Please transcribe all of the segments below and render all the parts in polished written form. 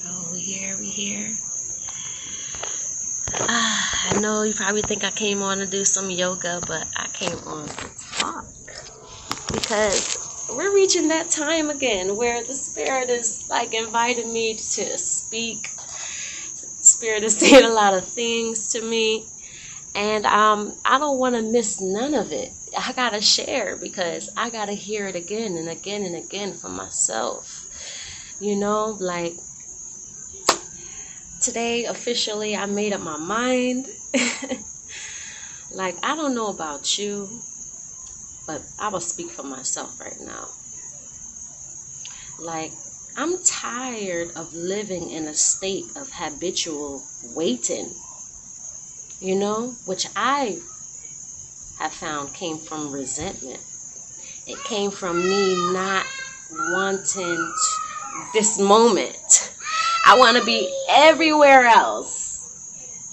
Oh, we here. I know you probably think I came on to do some yoga, but I came on to talk because we're reaching that time again where the Spirit is like inviting me to speak. Spirit is saying a lot of things to me, and I don't want to miss none of it. I gotta share because I gotta hear it again and again and again for myself. You know, like today officially I made up my mind. Like, I don't know about you, but I will speak for myself right now. Like, I'm tired of living in a state of habitual waiting, you know, which I have found came from resentment. It came from me not wanting this moment. I want to be everywhere else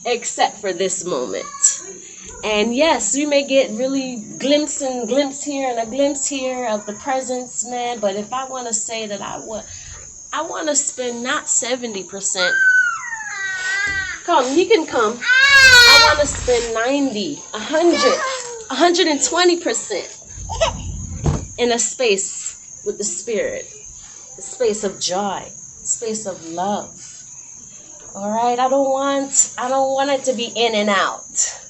except for this moment. And yes, we may get really glimpse here and a glimpse here of the presence, man. But if I want to say that I want to spend not 70%. Come, you can come. I want to spend 90, 100, 120% in a space with the Spirit, a space of joy, a space of love. All right, I don't want it to be in and out.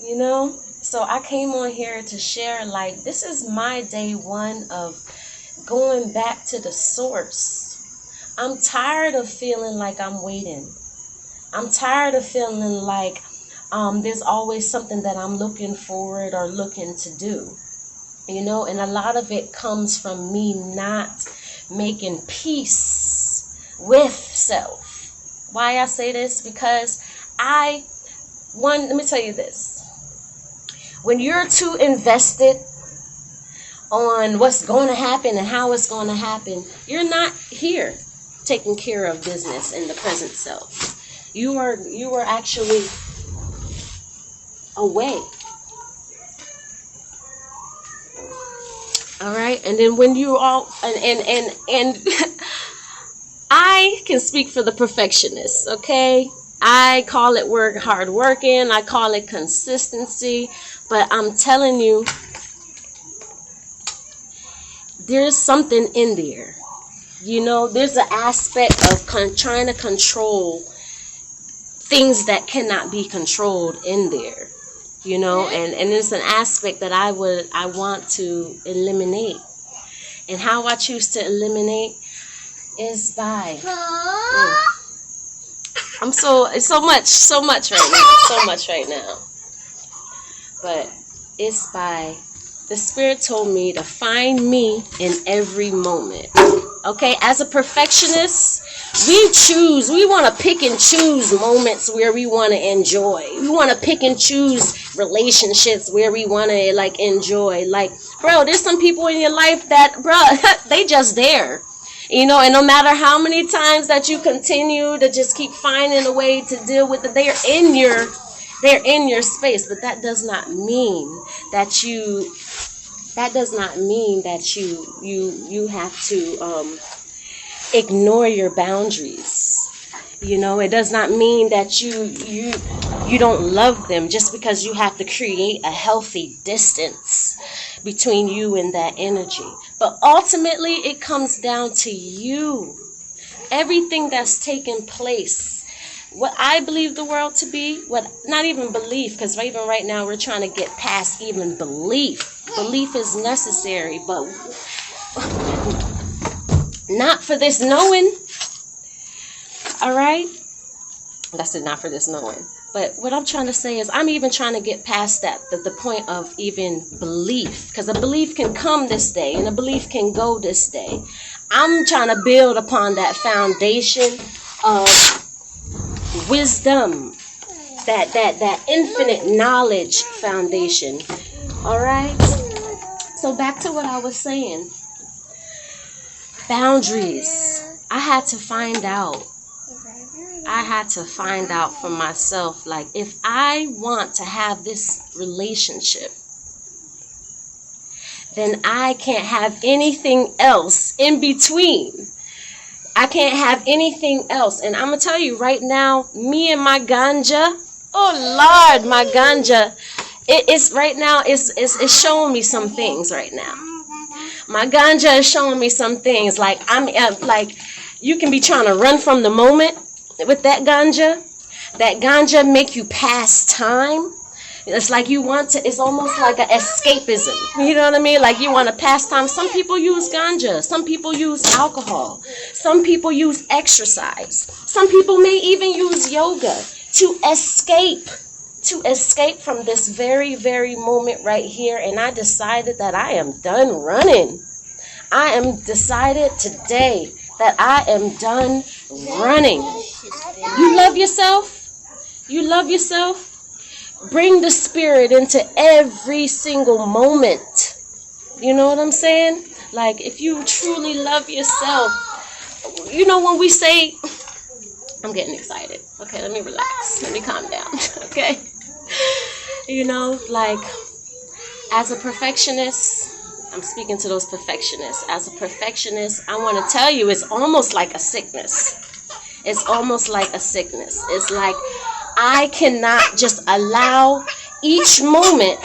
You know? So I came on here to share, like, this is my day one of going back to the source. I'm tired of feeling like I'm waiting. I'm tired of feeling like there's always something that I'm looking forward or looking to do. You know, and a lot of it comes from me not making peace with self. Why I say this? Because let me tell you this. When you're too invested on what's going to happen and how it's going to happen, you're not here taking care of business in the present self. You are actually away. All right, and then when you all and I can speak for the perfectionists, okay? I call it hard working, I call it consistency, but I'm telling you, there's something in there. You know, there's an aspect of trying to control things that cannot be controlled in there. You know, and it's an aspect that I want to eliminate. And how I choose to eliminate is by I'm so much right now. But it's by the Spirit told me to find me in every moment. Okay, as a perfectionist, we want to pick and choose moments where we want to enjoy. We want to pick and choose relationships where we want to like enjoy. Like, bro, there's some people in your life that, bro, they just there. You know, and no matter how many times that you continue to just keep finding a way to deal with it, they're in your space. But that does not mean that you have to ignore your boundaries. You know, it does not mean that you don't love them just because you have to create a healthy distance between you and that energy. But ultimately, it comes down to you. Everything that's taken place, what I believe the world to be, not even belief, because even right now we're trying to get past even belief. Belief is necessary, but not for this knowing. All right? That's it, not for this knowing. But what I'm trying to say is I'm even trying to get past that, the point of even belief. Because a belief can come this day and a belief can go this day. I'm trying to build upon that foundation of wisdom, that infinite knowledge foundation. All right? So back to what I was saying. Boundaries. I had to find out for myself, like, if I want to have this relationship, then I can't have anything else in between. I can't have anything else. And I'm going to tell you right now, me and my ganja, oh Lord, my ganja, it's right now, it's showing me some things right now. My ganja is showing me some things. Like, like, you can be trying to run from the moment with that ganja. That ganja make you pass time. It's like you want to, it's almost like an escapism. You know what I mean? Like you want to pass time. Some people use ganja. Some people use alcohol. Some people use exercise. Some people may even use yoga to escape from this very, very moment right here. And I decided that I am done running. I am decided today that I am done running. You love yourself? You love yourself? Bring the spirit into every single moment. You know what I'm saying? Like, if you truly love yourself, you know, when we say, I'm getting excited. Okay, let me relax. Let me calm down. Okay? You know, like, as a perfectionist, I'm speaking to those perfectionists. As a perfectionist, I want to tell you, it's almost like a sickness. It's almost like a sickness. It's like, I cannot just allow each moment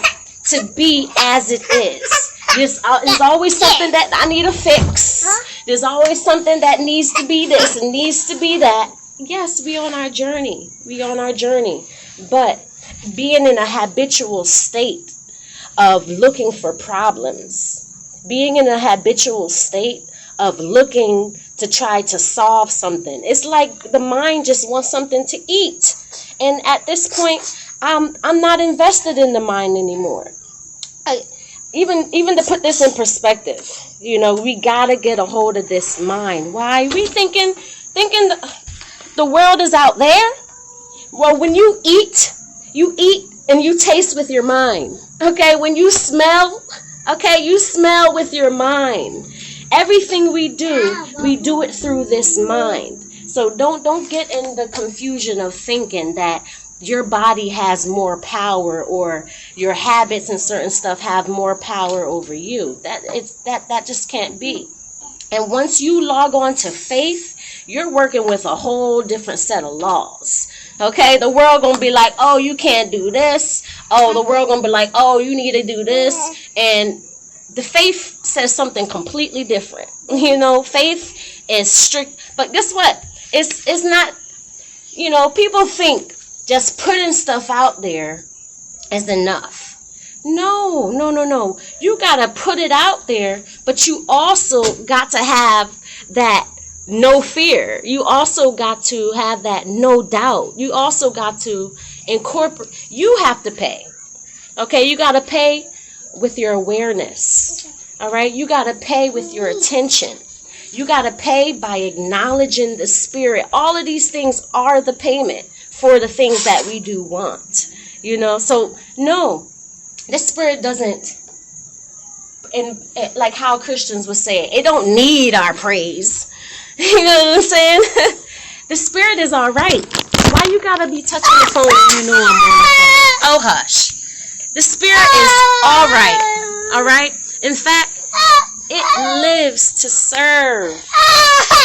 to be as it is. There's always something that I need to fix. There's always something that needs to be this and needs to be that. Yes, we on our journey. We on our journey. But being in a habitual state of looking for problems, being in a habitual state of looking to try to solve something. It's like the mind just wants something to eat. And at this point, I'm not invested in the mind anymore. Even to put this in perspective, you know, we gotta get a hold of this mind. Why? We thinking the world is out there. Well, when you eat and you taste with your mind. Okay, when you smell, okay, you smell with your mind. Everything we do it through this mind. So don't get in the confusion of thinking that your body has more power or your habits and certain stuff have more power over you. That just can't be. And once you log on to faith, you're working with a whole different set of laws. Okay, the world gonna be like, oh, you can't do this. Oh, the world gonna be like, oh, you need to do this. And the faith says something completely different. You know, faith is strict. But guess what? It's not, you know, people think just putting stuff out there is enough. No. You got to put it out there, but you also got to have that no fear. You also got to have that no doubt. You also got to incorporate. You have to pay. Okay, you got to pay with your awareness. All right, you got to pay with your attention. You got to pay by acknowledging the spirit. All of these things are the payment for the things that we do want. You know, so no, the spirit doesn't, and like how Christians would say, it don't need our praise. You know what I'm saying? The spirit is all right. Why you got to be touching the phone when you know I'm on the phone? Oh, hush. The spirit is all right. All right? In fact, it lives to serve.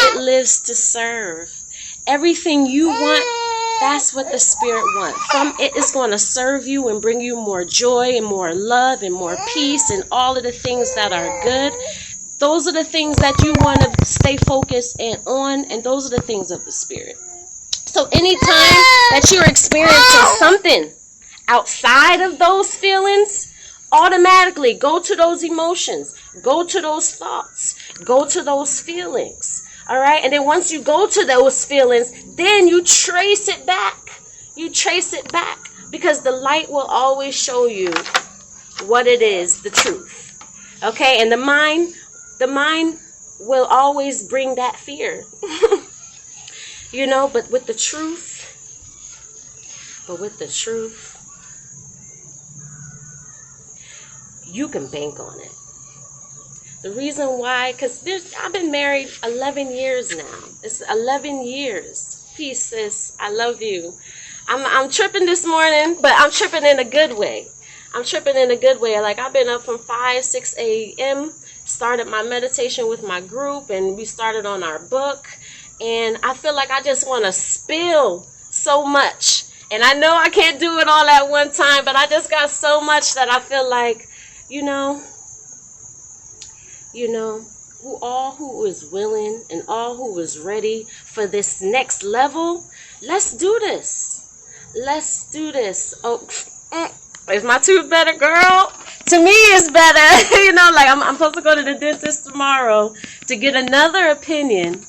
It lives to serve. Everything you want, that's what the spirit wants. From it is going to serve you and bring you more joy and more love and more peace and all of the things that are good. Those are the things that you want to stay focused on, and those are the things of the spirit. So anytime that you're experiencing something outside of those feelings, automatically go to those emotions, go to those thoughts, go to those feelings. All right. And then once you go to those feelings, then you trace it back. You trace it back, because the light will always show you what it is, the truth. Okay. And the mind will always bring that fear. You know, but with the truth, you can bank on it. The reason why, because I've been married 11 years now. It's 11 years. Peace, sis. I love you. I'm tripping this morning, but I'm tripping in a good way. Like, I've been up from 5, 6 a.m., started my meditation with my group, and we started on our book. And I feel like I just want to spill so much. And I know I can't do it all at one time, but I just got so much that I feel like, who is willing and all who is ready for this next level, let's do this. Let's do this. Oh, is my tooth better, girl? To me, it's better. Like I'm supposed to go to the dentist tomorrow to get another opinion.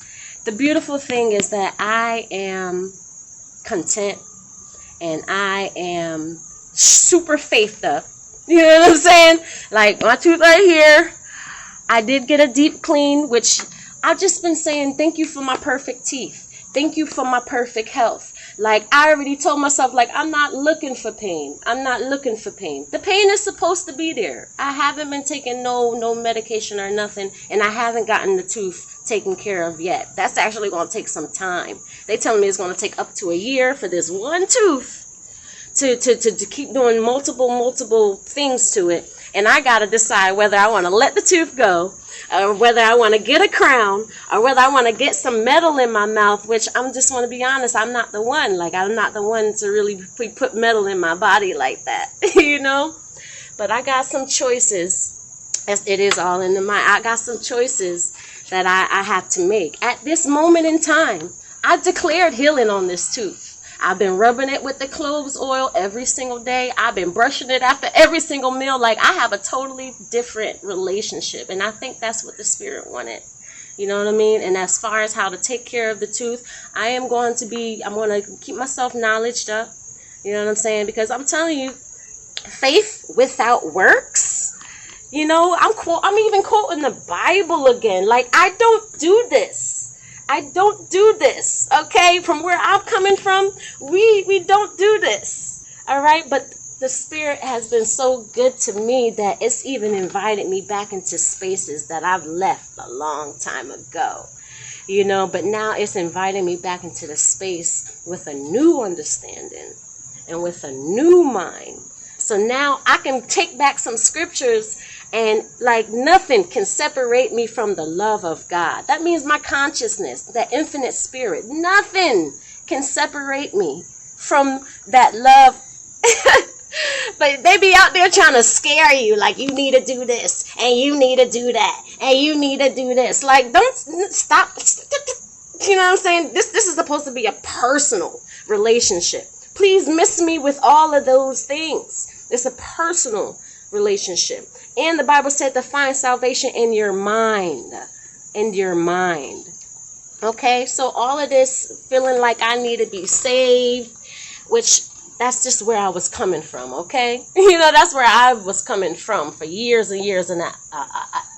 The beautiful thing is that I am content and I am super faithed up. You know what I'm saying? Like my tooth right here. I did get a deep clean, which I've just been saying, thank you for my perfect teeth. Thank you for my perfect health. Like, I already told myself, like, I'm not looking for pain. I'm not looking for pain. The pain is supposed to be there. I haven't been taking no medication or nothing, and I haven't gotten the tooth taken care of yet. That's actually going to take some time. They telling me it's going to take up to a year for this one tooth to keep doing multiple things to it. And I got to decide whether I want to let the tooth go, or whether I want to get a crown, or whether I want to get some metal in my mouth, which I'm just want to be honest, I'm not the one. Like, I'm not the one to really put metal in my body like that, But I got some choices. It is all in the mind. I got some choices that I have to make. At this moment in time, I declared healing on this tooth. I've been rubbing it with the cloves oil every single day. I've been brushing it after every single meal. Like, I have a totally different relationship. And I think that's what the Spirit wanted. You know what I mean? And as far as how to take care of the tooth, I'm going to keep myself knowledged up. You know what I'm saying? Because I'm telling you, faith without works, I'm even quoting the Bible again. Like, I don't do this. Okay? From where I'm coming from, we don't do this. All right? But the Spirit has been so good to me that it's even invited me back into spaces that I've left a long time ago. But now it's inviting me back into the space with a new understanding and with a new mind. So now I can take back some scriptures and like nothing can separate me from the love of God. That means my consciousness, that infinite spirit, nothing can separate me from that love. But they be out there trying to scare you, like you need to do this, and you need to do that, and you need to do this. Like, don't stop. You know what I'm saying? This is supposed to be a personal relationship. Please miss me with all of those things. It's a personal relationship. And the Bible said to find salvation in your mind. In your mind. Okay? So all of this feeling like I need to be saved, which that's just where I was coming from, okay? That's where I was coming from for years and years in that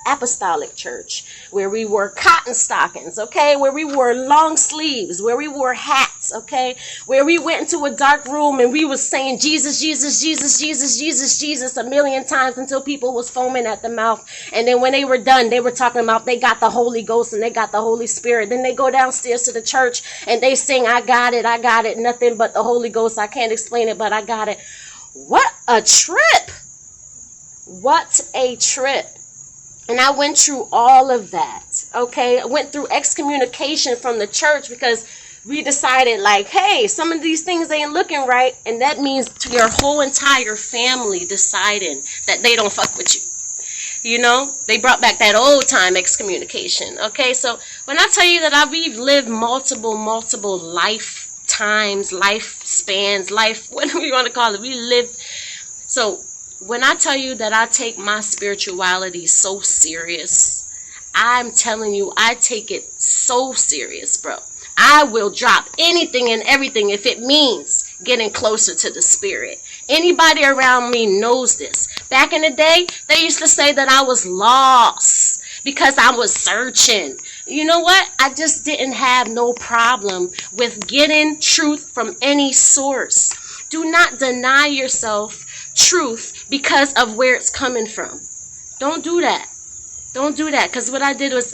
apostolic church, where we wore cotton stockings, okay? Where we wore long sleeves, where we wore hats, okay? Where we went into a dark room and we was saying Jesus, Jesus, Jesus, Jesus, Jesus, Jesus a million times until people was foaming at the mouth. And then when they were done, they were talking about they got the Holy Ghost and they got the Holy Spirit. Then they go downstairs to the church and they sing, I got it, nothing but the Holy Ghost. I can't explain it, but I got it. What a trip. What a trip. And I went through all of that, okay? I went through excommunication from the church because we decided, like, hey, some of these things ain't looking right. And that means to your whole entire family deciding that they don't fuck with you. They brought back that old time excommunication, okay? So when I tell you that we've lived multiple lifetimes, lifespans, what do we want to call it? We live. So when I tell you that I take my spirituality so serious, I'm telling you, I take it so serious, bro. I will drop anything and everything if it means getting closer to the Spirit. Anybody around me knows this. Back in the day, they used to say that I was lost because I was searching. You know what? I just didn't have no problem with getting truth from any source. Do not deny yourself truth because of where it's coming from. Don't do that. Don't do that, because what I did was,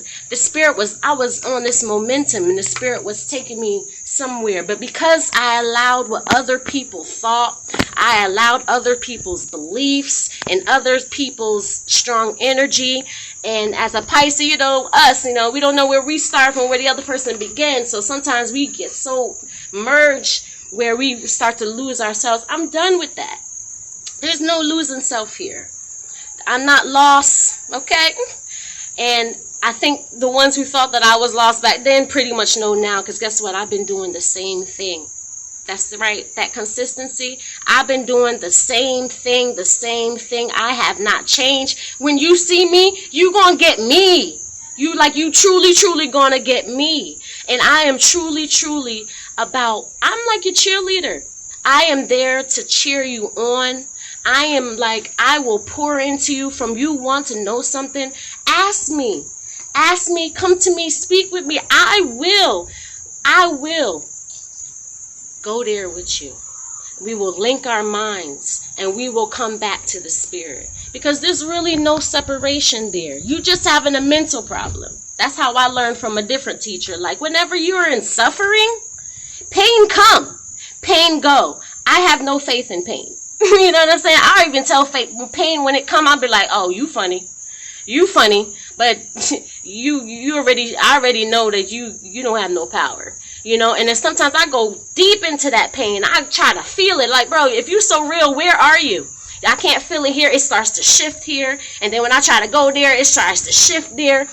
I was on this momentum, and the Spirit was taking me somewhere. But because I allowed what other people thought, I allowed other people's beliefs and other people's strong energy. And as a Pisces, us, we don't know where we start from, where the other person began. So sometimes we get so merged where we start to lose ourselves. I'm done with that. There's no losing self here. I'm not lost, okay? And I think the ones who thought that I was lost back then pretty much know now, because guess what? I've been doing the same thing. That's right, that consistency. I've been doing the same thing. I have not changed. When you see me, you gonna get me. You truly gonna get me. And I am truly I'm like your cheerleader. I am there to cheer you on. I will pour into you. From you want to know something, ask me, come to me, speak with me. I will go there with you. We will link our minds, and we will come back to the Spirit, because there's really no separation there. You just having a mental problem. That's how I learned from a different teacher. Like, whenever you're in suffering, pain come, pain go. I have no faith in pain. You know what I'm saying? I even tell pain when it come, I'll be like, oh, you funny, but I already know that you don't have no power, and then sometimes I go deep into that pain. I try to feel it, like, bro, if you're so real, where are you? I can't feel it here. It starts to shift here, and then when I try to go there, it starts to shift there.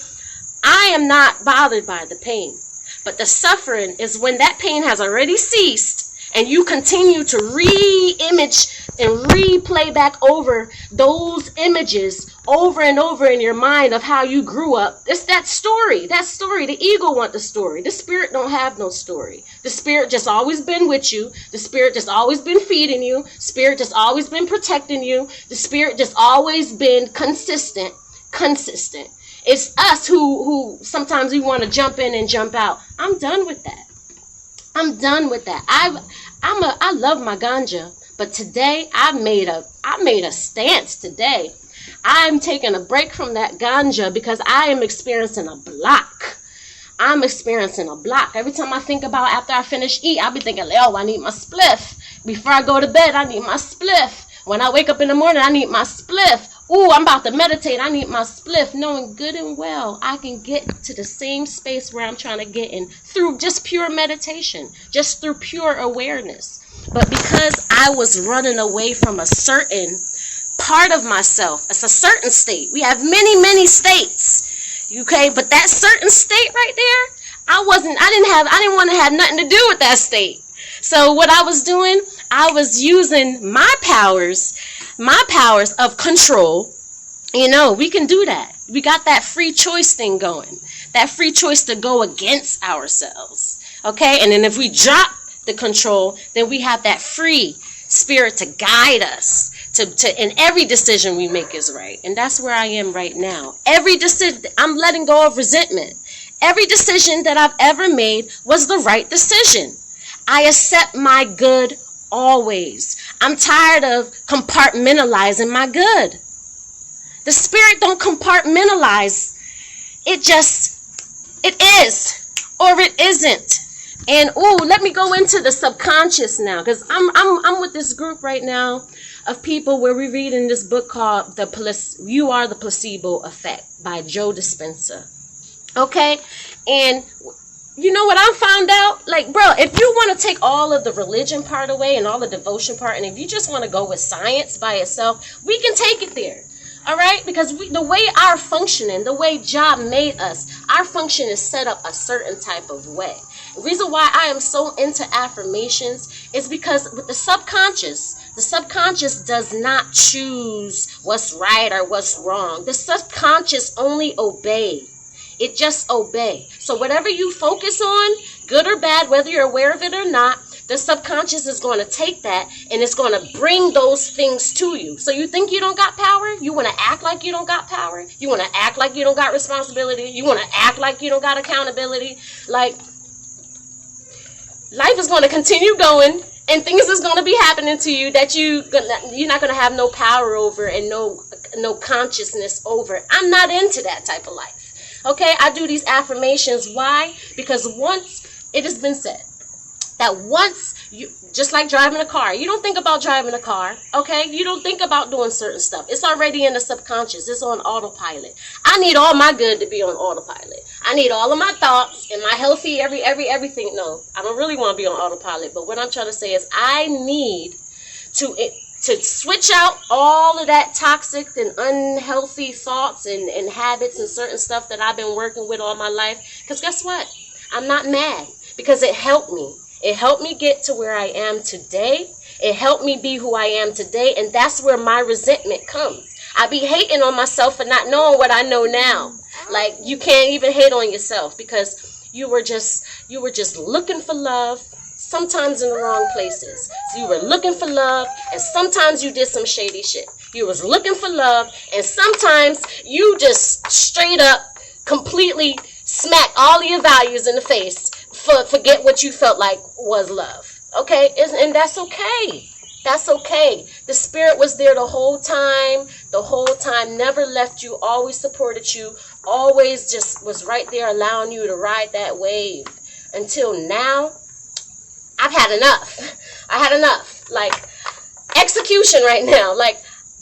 I am not bothered by the pain, but the suffering is when that pain has already ceased, and you continue to re-image and replay back over those images over and over in your mind of how you grew up. It's that story. The ego want the story. The Spirit don't have no story. The Spirit just always been with you. The Spirit just always been feeding you. Spirit just always been protecting you. The Spirit just always been consistent. It's us who sometimes we want to jump in and jump out. I'm done with that. I love my ganja, but today I made a stance today. I'm taking a break from that ganja because I am experiencing a block. Every time I think about after I finish eat, I'll be thinking, oh, I need my spliff. Before I go to bed, I need my spliff. When I wake up in the morning, I need my spliff. Ooh, I'm about to meditate. I need my spliff, knowing good and well I can get to the same space where I'm trying to get in through just pure meditation, just through pure awareness. But because I was running away from a certain part of myself, it's a certain state. We have many states, okay? But that certain state right there, I didn't want to have nothing to do with that state. So what I was doing, I was using my powers of control. We can do that. We got that free choice thing going. That free choice to go against ourselves. Okay? And then if we drop the control, then we have that free Spirit to guide us. And every decision we make is right. And that's where I am right now. Every decision, I'm letting go of resentment. Every decision that I've ever made was the right decision. I accept my good always. I'm tired of compartmentalizing my good. The Spirit don't compartmentalize. It is or it isn't. And let me go into the subconscious now, because I'm with this group right now of people where we're reading this book called You Are the Placebo Effect by Joe Dispenza. Okay? And you know what I found out? Like, bro, if you want to take all of the religion part away and all the devotion part, and if you just want to go with science by itself, we can take it there. All right? Because the way our functioning, the way Job made us, our function is set up a certain type of way. The reason why I am so into affirmations is because with the subconscious does not choose what's right or what's wrong. The subconscious only obeys. It just obey. So whatever you focus on, good or bad, whether you're aware of it or not, the subconscious is going to take that and it's going to bring those things to you. So you think you don't got power? You want to act like you don't got power? You want to act like you don't got responsibility? You want to act like you don't got accountability? Like, life is going to continue going And things is going to be happening to you that you're not going to have no power over and no consciousness over. I'm not into that type of life. Okay, I do these affirmations. Why? Because once it has been said that once you, just like driving a car, you don't think about driving a car, okay? You don't think about doing certain stuff. It's already in the subconscious. It's on autopilot. I need all my good to be on autopilot. I need all of my thoughts and my healthy everything. No, I don't really want to be on autopilot. But what I'm trying to say is I need to switch out all of that toxic and unhealthy thoughts and habits and certain stuff that I've been working with all my life. Because guess what? I'm not mad because it helped me. It helped me get to where I am today. It helped me be who I am today. And that's where my resentment comes. I be hating on myself for not knowing what I know now. Like, you can't even hate on yourself because you were just looking for love, sometimes in the wrong places. So you were looking for love, and sometimes you did some shady shit. You was looking for love, and sometimes you just straight up completely smack all of your values in the face. Forget what you felt like was love. Okay? And that's okay. That's okay. The spirit was there the whole time, never left you, always supported you, always just was right there allowing you to ride that wave. Until now, I've had enough. I had enough. Like, execution right now. Like,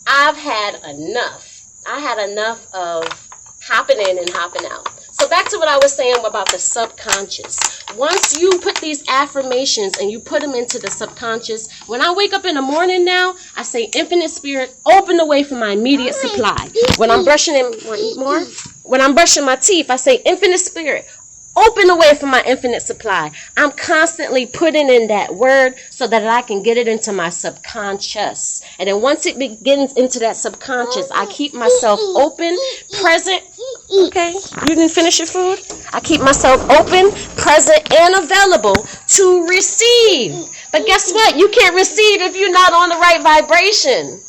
I've had enough. I had enough of hopping in and hopping out. So back to what I was saying about the subconscious. Once you put these affirmations and you put them into the subconscious, when I wake up in the morning now, I say, Infinite Spirit, open the way for my immediate supply. When I'm brushing more? When I'm brushing my teeth, I say, Infinite Spirit, open the way for my infinite supply. I'm constantly putting in that word so that I can get it into my subconscious. And then once it begins into that subconscious, I keep myself open, present. Okay, you didn't finish your food? I keep myself open, present, and available to receive. But guess what? You can't receive if you're not on the right vibration.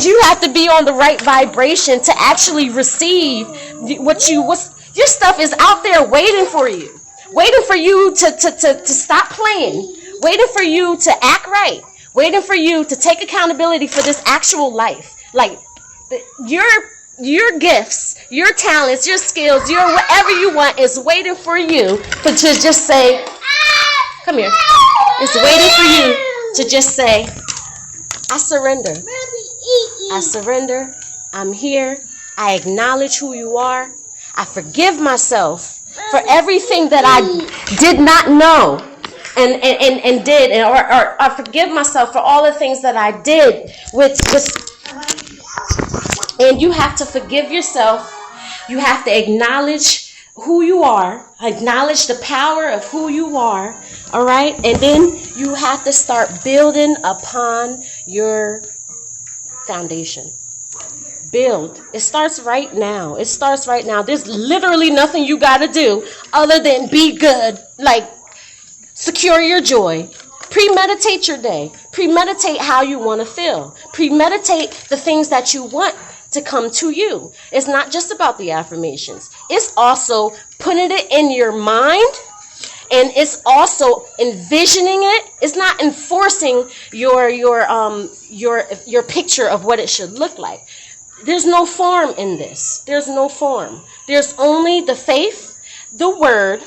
You have to be on the right vibration to actually receive your stuff is out there waiting for you to stop playing, waiting for you to act right, waiting for you to take accountability for this actual life. Like, your gifts, your talents, your skills, your whatever you want is waiting for you to just say, come here. It's waiting for you to just say, I surrender. I surrender. I'm here. I acknowledge who you are. I forgive myself for everything that I did not know and did, or I forgive myself for all the things that I did with. And you have to forgive yourself. You have to acknowledge who you are, acknowledge the power of who you are, all right? And then you have to start building upon your foundation. Build. It starts right now. It starts right now. There's literally nothing you got to do other than be good. Like, secure your joy. Premeditate your day. Premeditate how you want to feel. Premeditate the things that you want to come to you. It's not just about the affirmations. It's also putting it in your mind, and it's also envisioning it. It's not enforcing your picture of what it should look like. There's no form in this. There's no form. There's only the faith, the word.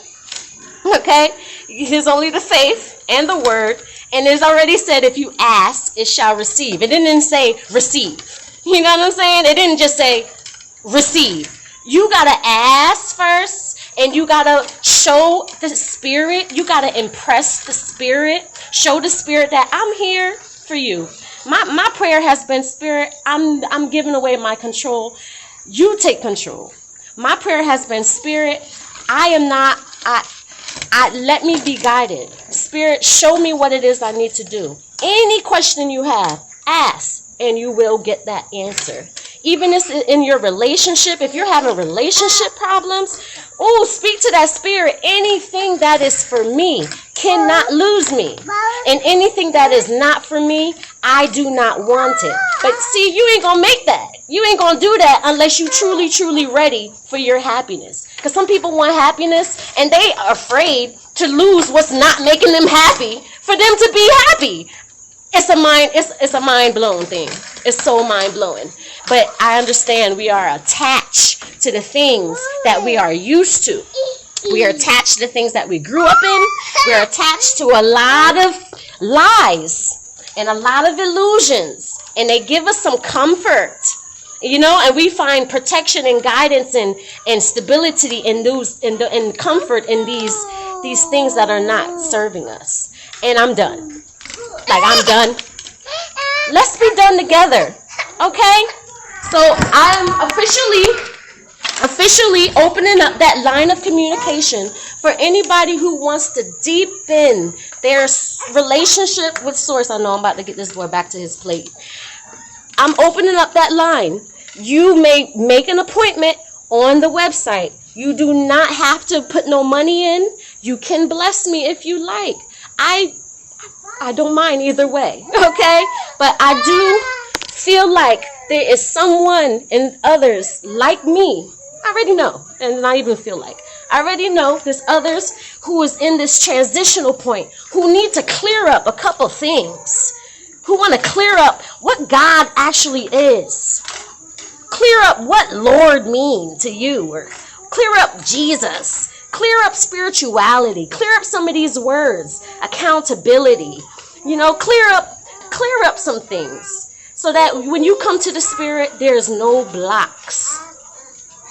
Okay? There's only the faith and the word. And it's already said, if you ask, it shall receive. It didn't say receive. You know what I'm saying? It didn't just say receive. You got to ask first, and you got to show the spirit. You got to impress the spirit. Show the spirit that I'm here for you. My prayer has been, Spirit, I'm giving away my control. You take control. My prayer has been, Spirit, let me be guided. Spirit, show me what it is I need to do. Any question you have, ask, and you will get that answer. Even if it's in your relationship, if you're having relationship problems, speak to that spirit. Anything that is for me cannot lose me. And anything that is not for me, I do not want it. But see, you ain't going to make that. You ain't going to do that unless you truly, truly ready for your happiness. Because some people want happiness and they are afraid to lose what's not making them happy for them to be happy. It's a mind blowing thing. It's so mind blowing. But I understand we are attached to the things that we are used to. We are attached to the things that we grew up in. We're attached to a lot of lies and a lot of illusions, and they give us some comfort, and we find protection and guidance and stability and comfort in these things that are not serving us. And I'm done. I'm done. Let's be done together, okay? So I'm officially opening up that line of communication for anybody who wants to deepen their relationship with Source. I know I'm about to get this boy back to his plate. I'm opening up that line. You may make an appointment on the website. You do not have to put no money in. You can bless me if you like. I don't mind either way, okay? But I do feel like there is someone and others like me. I already know, and I even feel like I already know there's others who is in this transitional point who need to clear up a couple things, who want to clear up what God actually is, clear up what Lord mean to you, or clear up Jesus, clear up spirituality, clear up some of these words, accountability, clear up some things so that when you come to the Spirit, there's no blocks.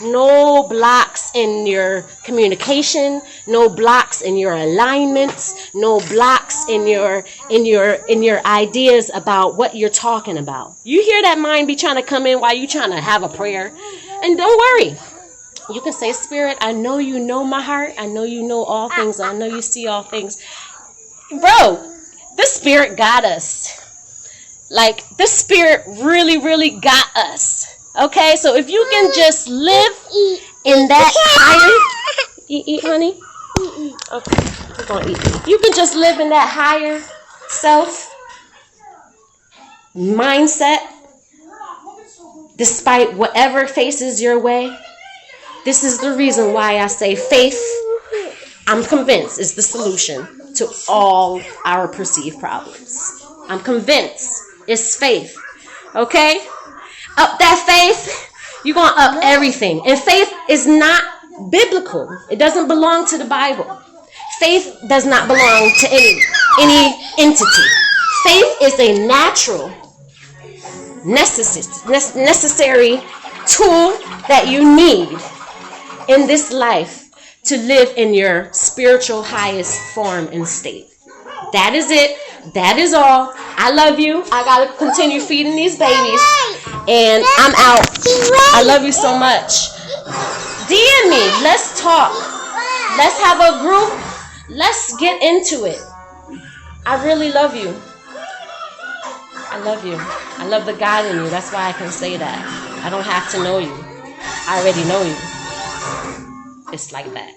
No blocks in your communication, no blocks in your alignments, no blocks in your ideas about what you're talking about. You hear that mind be trying to come in while you trying to have a prayer. And don't worry. You can say, Spirit, I know you know my heart. I know you know all things. I know you see all things. Bro, the Spirit got us. The Spirit really, really got us. Okay, so if you can just live in that higher... Eat, honey? Okay, we're going to eat. You can just live in that higher self mindset despite whatever faces your way. This is the reason why I say faith, I'm convinced, is the solution to all our perceived problems. I'm convinced it's faith. Okay? Up that faith, you're going to up everything. And faith is not biblical. It doesn't belong to the Bible. Faith does not belong to any entity. Faith is a natural, necessary tool that you need in this life to live in your spiritual highest form and state. That is it. That is all. I love you. I got to continue feeding these babies. And I'm out. I love you so much. DM me. Let's talk. Let's have a group. Let's get into it. I really love you. I love you. I love the God in you. That's why I can say that. I don't have to know you. I already know you. It's like that.